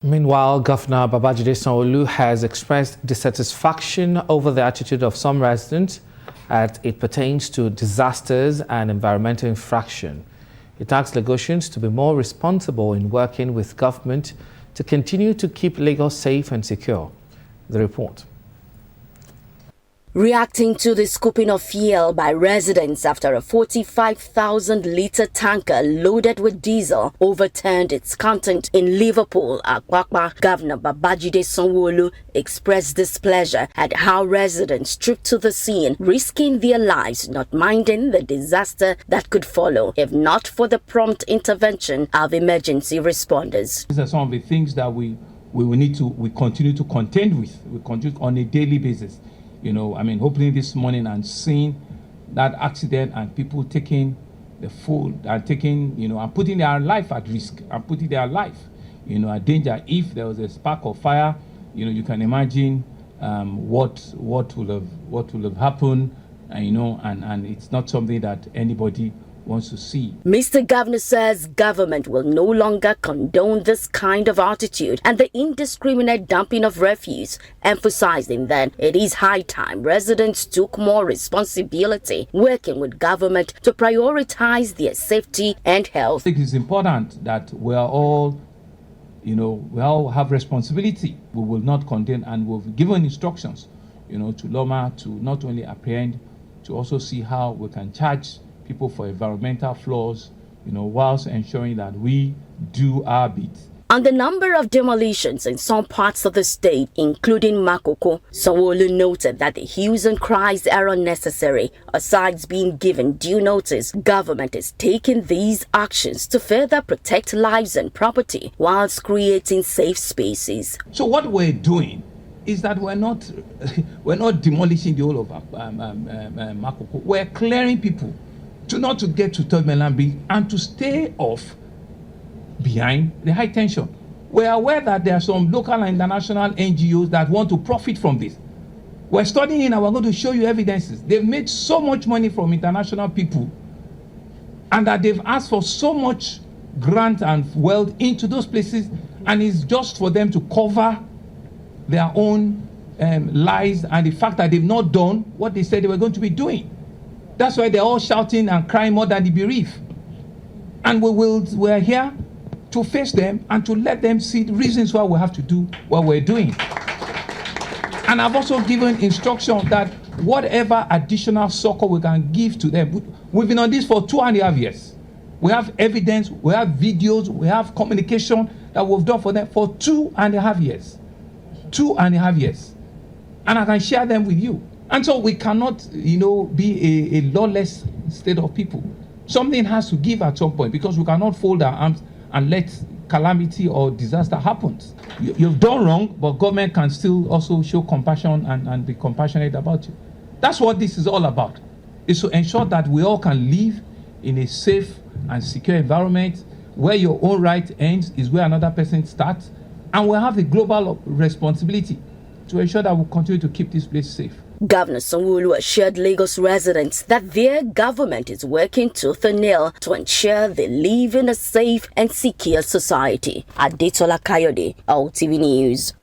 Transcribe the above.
Meanwhile, Governor Babajide Sanwo-Olu has expressed dissatisfaction over the attitude of some residents as it pertains to disasters and environmental infraction. It asks Lagosians to be more responsible in working with government to continue to keep Lagos safe and secure. The report. Reacting to the scooping of fuel by residents after a 45,000-litre tanker loaded with diesel overturned its content in Liverpool, Akwakwa, Governor Babajide Sanwo-Olu expressed displeasure at how residents trooped to the scene, risking their lives, not minding the disaster that could follow if not for the prompt intervention of emergency responders. These are some of the things that we continue to contend with. We continue on a daily basis. Opening this morning and seeing that accident and people taking the food and and putting their life at risk and putting their life, at danger. If there was a spark of fire, you can imagine what will have happened, and it's not something that anybody wants to see. Mr. Governor says government will no longer condone this kind of attitude and the indiscriminate dumping of refuse, emphasizing that it is high time residents took more responsibility, working with government to prioritize their safety and health. I think it's important that we all have responsibility. We will not condemn, and we've given instructions, to Loma to not only apprehend, to also see how we can charge people for environmental flaws, whilst ensuring that we do our bit. On the number of demolitions in some parts of the state, including Makoko, Sanwo-Olu noted that the hues and cries are unnecessary. Aside being given due notice, government is taking these actions to further protect lives and property whilst creating safe spaces. So what we're doing is that we're not demolishing the whole of Makoko. We're clearing people not to get to Third Mainland Bridge and to stay off behind the high tension. We're aware that there are some local and international NGOs that want to profit from this. We're studying it and we're going to show you evidences. They've made so much money from international people and that they've asked for so much grant and wealth into those places, and it's just for them to cover their own lies and the fact that they've not done what they said they were going to be doing. That's why they're all shouting and crying more than the bereaved. And we're here to face them and to let them see the reasons why we have to do what we're doing. And I've also given instruction that whatever additional support we can give to them, we've been on this for 2.5 years. We have evidence, we have videos, we have communication that we've done for them for 2.5 years. 2.5 years. And I can share them with you. And so we cannot, be a lawless state of people. Something has to give at some point, because we cannot fold our arms and let calamity or disaster happen. You've done wrong, but government can still also show compassion and be compassionate about you. That's what this is all about. It's to ensure that we all can live in a safe and secure environment where your own right ends is where another person starts, and we have the global responsibility to ensure that we continue to keep this place safe. Governor Sanwo-Olu assured Lagos residents that their government is working tooth and nail to ensure they live in a safe and secure society. Adetola Kayode, OTV News.